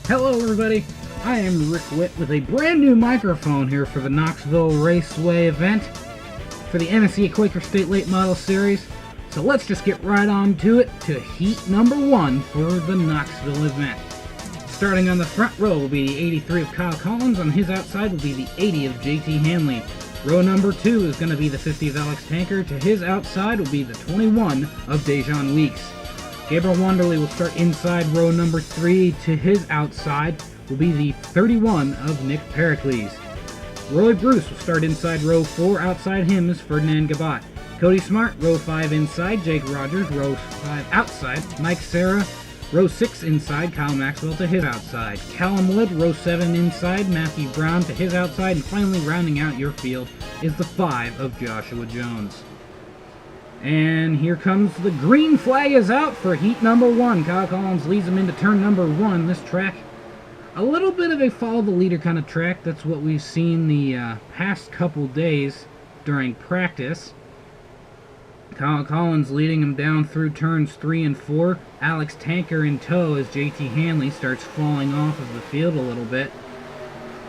Hello everybody, I am Rick Witt with a brand new microphone here for the Knoxville Raceway event for the MSCA Quaker State Late Model Series. So let's just get right on to it, to heat number 1 for the Knoxville event. Starting on the front row will be the 83 of Kyle Collins, on his outside will be the 80 of JT Hanley. Row number 2 is going to be the 50 of Alex Tanker, to his outside will be the 21 of Dejan Weeks. Gabriel Wanderley will start inside row number 3. To his outside will be the 31 of Nick Pericles. Roy Bruce will start inside row 4. Outside him is Ferdinand Gabat. Cody Smart, row 5 inside. Jake Rogers, row 5 outside. Mike Serra, row 6 inside. Kyle Maxwell to his outside. Callum Wood, row 7 inside. Matthew Brown to his outside. And finally rounding out your field is the 5 of Joshua Jones. And here comes the green flag is out for heat number 1. Kyle Collins leads him into turn number 1. This track, a little bit of a follow the leader kind of track. That's what we've seen the past couple days during practice. Kyle Collins leading him down through turns 3 and 4. Alex Tanker in tow as JT Hanley starts falling off of the field a little bit.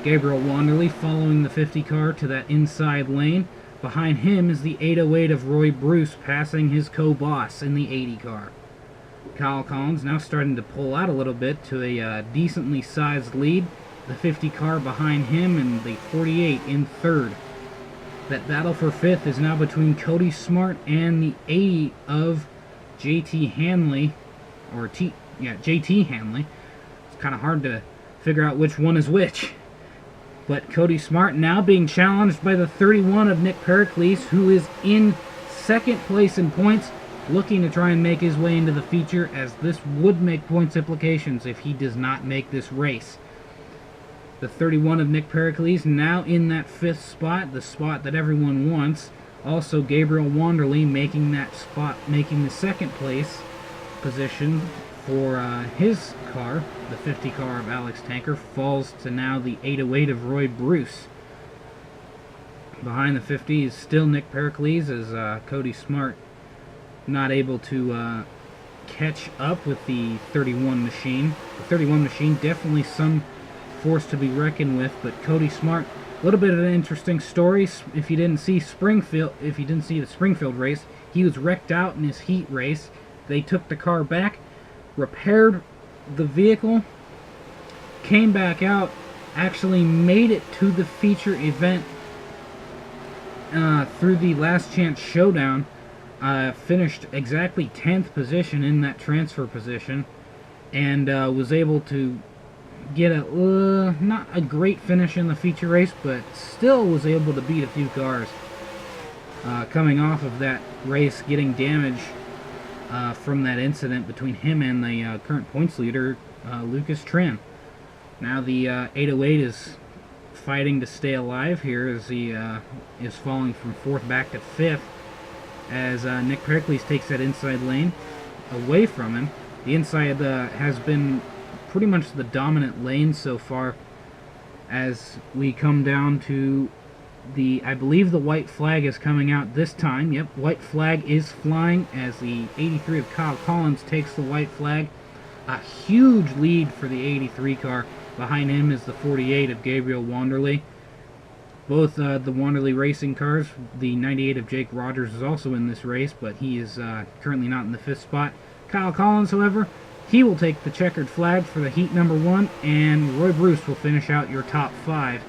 Gabriel Wanderley following the 50 car to that inside lane. Behind him is the 808 of Roy Bruce passing his co-boss in the 80 car. Kyle Collins now starting to pull out a little bit to a decently sized lead. The 50 car behind him and the 48 in third. That battle for 5th is now between Cody Smart and the 80 of JT Hanley. JT Hanley. It's kind of hard to figure out which one is which. But Cody Smart now being challenged by the 31 of Nick Pericles, who is in second place in points, looking to try and make his way into the feature, as this would make points implications if he does not make this race. The 31 of Nick Pericles now in that 5th spot, the spot that everyone wants. Also Gabriel Wanderley making that spot, making the second place position for his car. The 50 car of Alex Tanker falls to now the 808 of Roy Bruce. Behind the 50 is still Nick Pericles, as Cody Smart not able to catch up with the 31 machine. The 31 machine definitely some force to be reckoned with, but Cody Smart, a little bit of an interesting story. If you didn't see the Springfield race, he was wrecked out in his heat race. They took the car back, repaired the vehicle, came back out, actually made it to the feature event through the last chance showdown, finished exactly 10th position in that transfer position, and was able to get not a great finish in the feature race, but still was able to beat a few cars. Coming off of that race, getting damage from that incident between him and the current points leader, Lucas Trin. Now the 808 is fighting to stay alive here as he is falling from 4th back to 5th, as Nick Pericles takes that inside lane away from him. The inside has been pretty much the dominant lane so far, as we come down to I believe the white flag is coming out this time. Yep, white flag is flying as the 83 of Kyle Collins takes the white flag. A huge lead for the 83 car. Behind him is the 48 of Gabriel Wanderley. Both the Wanderley racing cars. The 98 of Jake Rogers is also in this race, but he is currently not in the 5th spot. Kyle Collins, however, he will take the checkered flag for the heat number 1, and Roy Bruce will finish out your top 5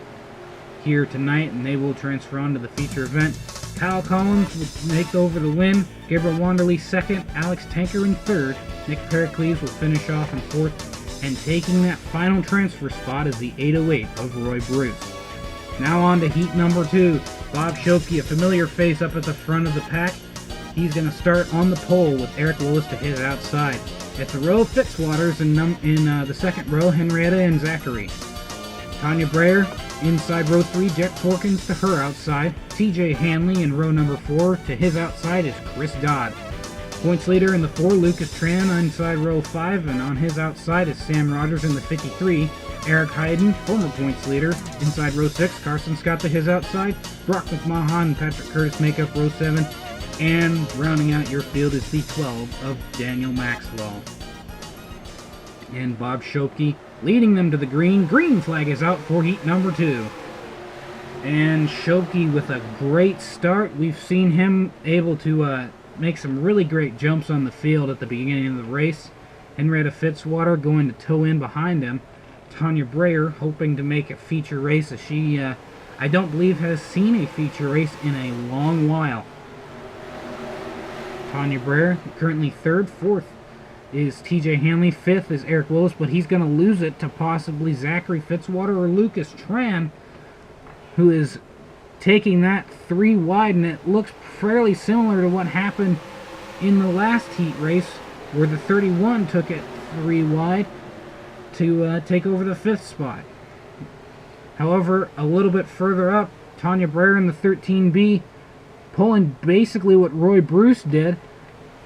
here tonight, and they will transfer on to the feature event. Kyle Collins will make over the win. Gabriel Wanderley 2nd. Alex Tanker in 3rd. Nick Pericles will finish off in 4th. And taking that final transfer spot is the 808 of Roy Bruce. Now on to heat number 2. Bob Schopke, a familiar face up at the front of the pack. He's going to start on the pole with Eric Willis to his outside. At the row, Fitzwaters in the 2nd row, Henrietta and Zachary. Tanya Breyer inside row 3, Jet Torkins to her outside. TJ Hanley in row number 4, to his outside is Chris Dodd. Points leader in the 4, Lucas Tran inside row 5, and on his outside is Sam Rogers in the 53. Eric Hayden, former points leader, inside row 6. Carson Scott to his outside. Brock McMahon and Patrick Curtis make up row 7. And rounding out your field is the 12 of Daniel Maxwell. And Bob Schopke leading them to the green. Green flag is out for heat number 2. And Schopke with a great start. We've seen him able to make some really great jumps on the field at the beginning of the race. Henrietta Fitzwater going to toe in behind him. Tanya Breyer hoping to make a feature race, as she, I don't believe, has seen a feature race in a long while. Tanya Breyer currently 3rd. 4th is TJ Hanley. 5th is Eric Willis, but he's going to lose it to possibly Zachary Fitzwater or Lucas Tran, who is taking that 3 wide, and it looks fairly similar to what happened in the last heat race, where the 31 took it 3 wide to take over the 5th spot. However, a little bit further up, Tanya Breyer in the 13B, pulling basically what Roy Bruce did,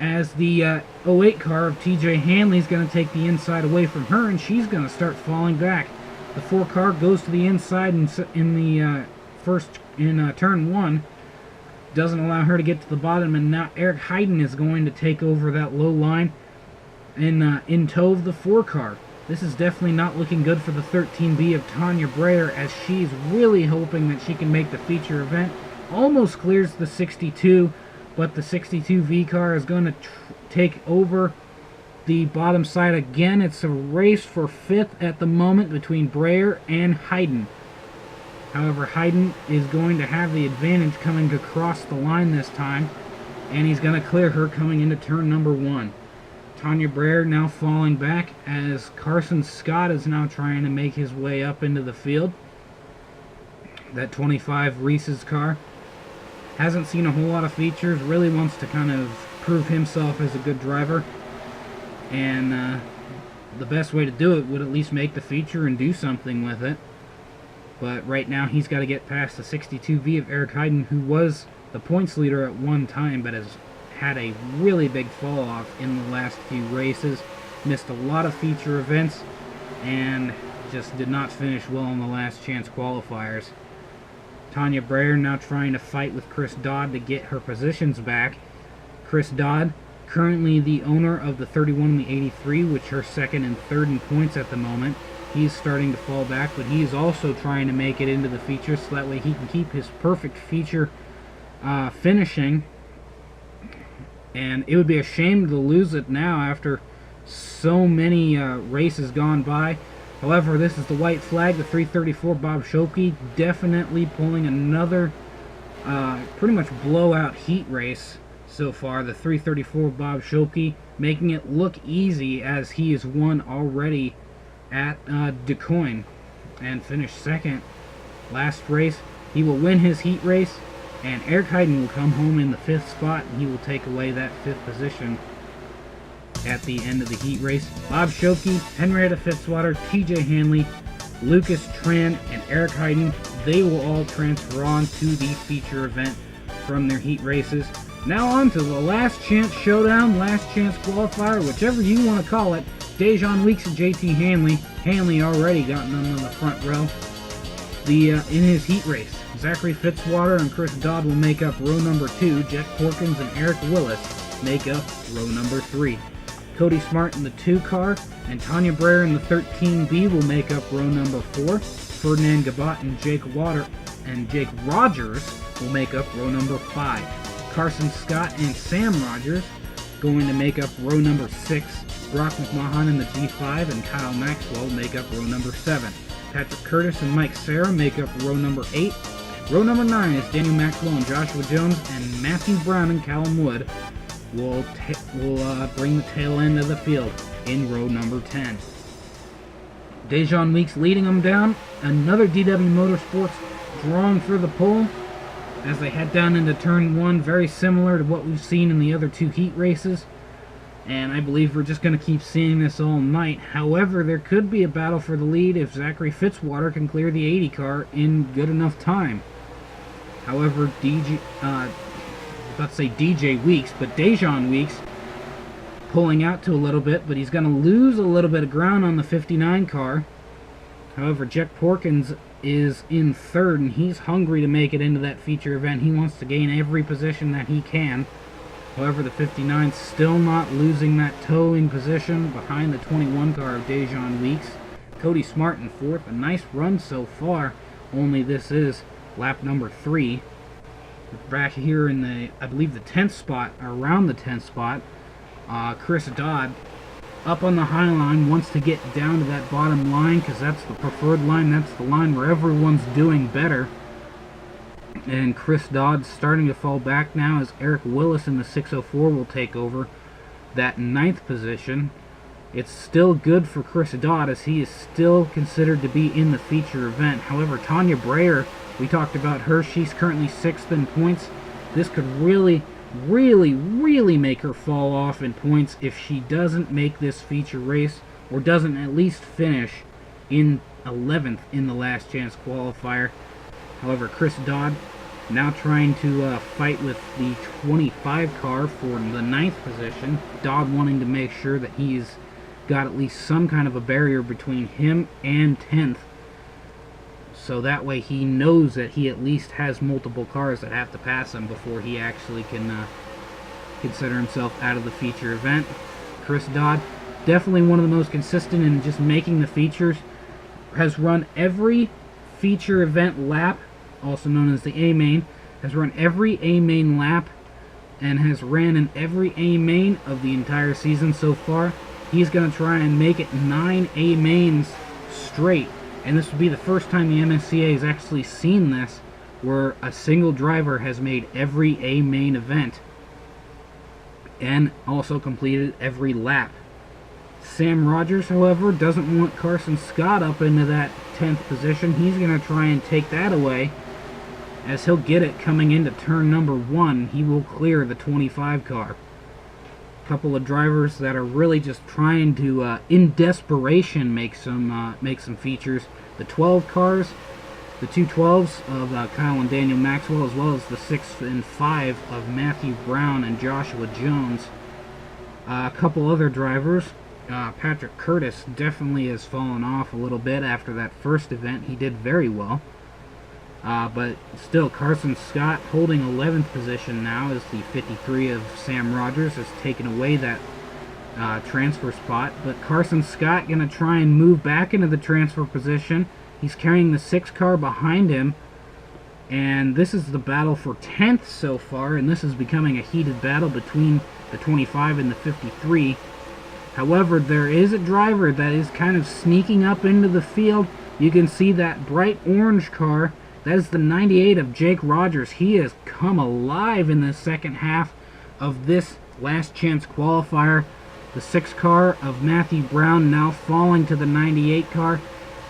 as the 08 car of TJ Hanley is going to take the inside away from her, and she's going to start falling back. The 4 car goes to the inside in the turn 1. Doesn't allow her to get to the bottom, and now Eric Hayden is going to take over that low line in tow of the 4 car. This is definitely not looking good for the 13B of Tanya Breyer, as she's really hoping that she can make the feature event. Almost clears the 62, but the 62V car is going to take over the bottom side again. It's a race for 5th at the moment between Breyer and Hayden. However, Hayden is going to have the advantage coming across the line this time, and he's going to clear her coming into turn number 1. Tanya Breyer now falling back, as Carson Scott is now trying to make his way up into the field. That 25 Reese's car hasn't seen a whole lot of features, really wants to kind of prove himself as a good driver. And the best way to do it would at least make the feature and do something with it. But right now he's got to get past the 62V of Eric Hayden, who was the points leader at one time, but has had a really big fall off in the last few races. Missed a lot of feature events and just did not finish well in the last chance qualifiers. Tanya Breyer now trying to fight with Chris Dodd to get her positions back. Chris Dodd, currently the owner of the 31 and the 83, which are 2nd and 3rd in points at the moment. He's starting to fall back, but he is also trying to make it into the feature, so that way he can keep his perfect feature finishing. And it would be a shame to lose it now after so many races gone by. However, this is the white flag, the 334 Bob Schopke, definitely pulling another pretty much blowout heat race so far. The 334 Bob Schopke making it look easy, as he has won already at DeCoin and finished 2nd. Last race, he will win his heat race, and Eric Hayden will come home in the 5th spot, and he will take away that 5th position at the end of the heat race. Bob Schopke, Henrietta Fitzwater, TJ Hanley, Lucas Tran, and Eric Hayden, they will all transfer on to the feature event from their heat races. Now on to the last chance showdown, last chance qualifier, whichever you want to call it. Dejon Weeks and JT Hanley. Hanley already gotten them on the front row. In his heat race, Zachary Fitzwater and Chris Dodd will make up row number 2. Jeff Porkins and Eric Willis make up row number 3. Cody Smart in the 2 car and Tanya Breyer in the 13B will make up row number 4. Ferdinand Gabat and Jake Rogers will make up row number 5. Carson Scott and Sam Rogers going to make up row number 6. Brock McMahon in the G5 and Kyle Maxwell make up row number 7. Patrick Curtis and Mike Serra make up row number 8. Row number 9 is Daniel Maxwell and Joshua Jones, and Matthew Brown and Callum Wood will bring the tail end of the field in row number 10. Dejon Weeks leading them down. Another DW Motorsports drawing for the pole as they head down into turn 1, very similar to what we've seen in the other 2 heat races. And I believe we're just going to keep seeing this all night. However, there could be a battle for the lead if Zachary Fitzwater can clear the 80 car in good enough time. However, DJ Weeks, but Dejon Weeks pulling out to a little bit, but he's going to lose a little bit of ground on the 59 car. However, Jack Porkins is in 3rd, and he's hungry to make it into that feature event. He wants to gain every position that he can. However, the 59 still not losing that towing position behind the 21 car of Dejon Weeks. Cody Smart in 4th. A nice run so far, only this is lap number 3. We're back here in the, I believe, the 10th spot, or around the 10th spot. Chris Dodd up on the high line, wants to get down to that bottom line because that's the preferred line. That's the line where everyone's doing better. And Chris Dodd's starting to fall back now as Eric Willis in the 604 will take over that 9th position. It's still good for Chris Dodd as he is still considered to be in the feature event. However, Tanya Breyer, we talked about her, she's currently 6th in points. This could really make her fall off in points if she doesn't make this feature race or doesn't at least finish in 11th in the last chance qualifier. However, Chris Dodd now trying to fight with the 25 car for the 9th position. Dodd wanting to make sure that he's got at least some kind of a barrier between him and 10th. So that way he knows that he at least has multiple cars that have to pass him before he actually can consider himself out of the feature event. Chris Dodd, definitely one of the most consistent in just making the features. Has run every feature event lap, also known as the A-Main. Has run every A-Main lap and has ran in every A-Main of the entire season so far. He's going to try and make it 9 A-Mains straight. And this would be the first time the MSCA has actually seen this, where a single driver has made every A-Main event and also completed every lap. Sam Rogers, however, doesn't want Carson Scott up into that 10th position. He's going to try and take that away, as he'll get it coming into turn number 1. He will clear the 25 car. A couple of drivers that are really just trying to, in desperation, make some features. The 12 cars, the 212s of Kyle and Daniel Maxwell, as well as the 6 and 5 of Matthew Brown and Joshua Jones. A couple other drivers. Patrick Curtis definitely has fallen off a little bit after that first event. He did very well. But still, Carson Scott holding 11th position now as the 53 of Sam Rogers has taken away that transfer spot. But Carson Scott going to try and move back into the transfer position. He's carrying the 6 car behind him. And this is the battle for 10th so far, and this is becoming a heated battle between the 25 and the 53. However, there is a driver that is kind of sneaking up into the field. You can see that bright orange car. That is the 98 of Jake Rogers. He has come alive in the second half of this last chance qualifier. The 6 car of Matthew Brown now falling to the 98 car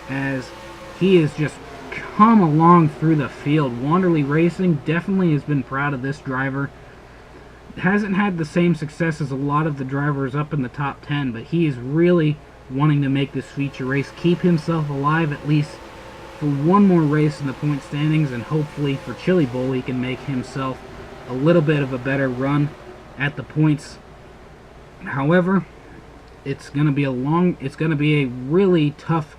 as he has just come along through the field. Wanderley Racing definitely has been proud of this driver. Hasn't had the same success as a lot of the drivers up in the top 10, but he is really wanting to make this feature race, keep himself alive at least for one more race in the point standings, and hopefully for Chili Bowl he can make himself a little bit of a better run at the points. However, it's going to be a really tough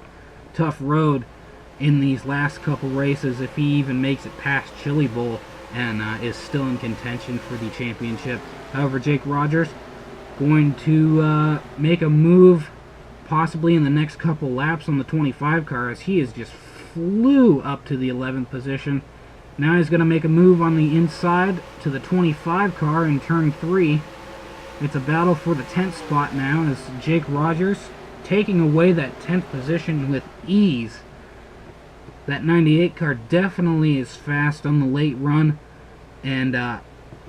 road in these last couple races if he even makes it past Chili Bowl and is still in contention for the championship. However, Jake Rogers going to make a move possibly in the next couple laps on the 25 car as he is just flew up to the 11th position. Now he's going to make a move on the inside to the 25 car in turn 3. It's a battle for the 10th spot now as Jake Rogers taking away that 10th position with ease. That 98 car definitely is fast on the late run, and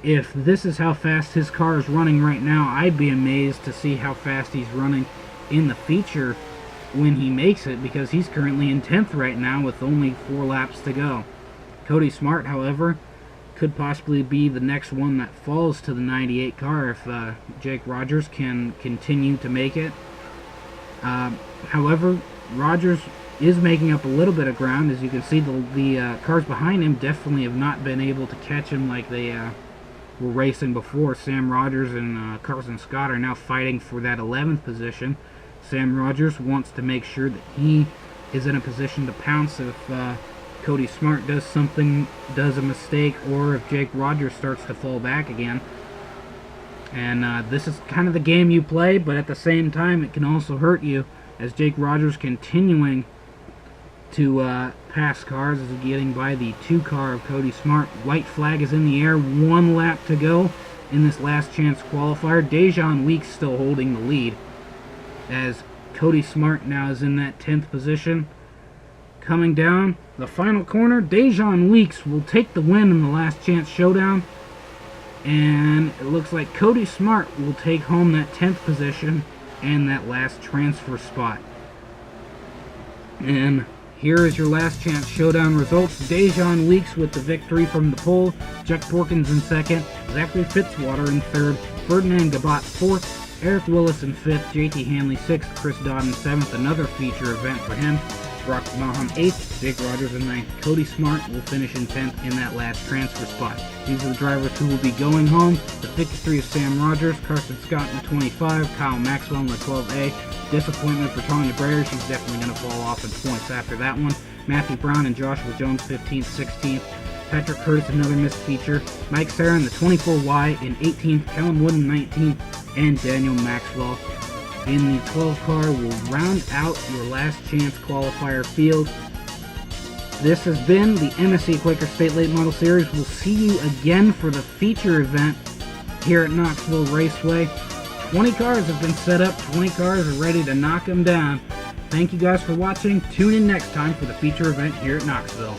if this is how fast his car is running right now, I'd be amazed to see how fast he's running in the feature when he makes it, because he's currently in 10th right now with only 4 laps to go. Cody Smart, however, could possibly be the next one that falls to the 98 car if Jake Rogers can continue to make it. However, Rogers is making up a little bit of ground. As you can see, the cars behind him definitely have not been able to catch him like they were racing before. Sam Rogers and Carson Scott are now fighting for that 11th position. Sam Rogers wants to make sure that he is in a position to pounce if Cody Smart does a mistake, or if Jake Rogers starts to fall back again. And this is kind of the game you play, but at the same time it can also hurt you as Jake Rogers continuing to pass cars as getting by the 2 car of Cody Smart. White flag is in the air, 1 lap to go in this last chance qualifier. Dejan Weeks still holding the lead as Cody Smart now is in that 10th position. Coming down the final corner, Dejan Weeks will take the win in the last chance showdown, and it looks like Cody Smart will take home that 10th position and that last transfer spot. And here is your last chance showdown results. Dejan Weeks with the victory from the pole. Jack Porkins in second. Zachary Fitzwater in third. Ferdinand Gabat fourth. Eric Willis in fifth. JT Hanley sixth. Chris Dodd in seventh. Another feature event for him. Brock Maham 8th, Jake Rogers in 9th. Cody Smart will finish in 10th in that last transfer spot. These are the drivers who will be going home. The 53 of Sam Rogers, Carson Scott in the 25, Kyle Maxwell in the 12A. Disappointment for Tanya Breyer. She's definitely going to fall off in points after that one. Matthew Brown and Joshua Jones 15th, 16th. Patrick Curtis, another missed feature. Mike Sarah in the 24Y in 18th. Kellen Wood in 19th. And Daniel Maxwell in the 12 car will round out your last chance qualifier field. This has been the MSCA Quaker State Late Model Series. We'll see you again for the feature event here at Knoxville Raceway. 20 cars have been set up. 20 cars are ready to knock them down. Thank you guys for watching. Tune in next time for the feature event here at Knoxville.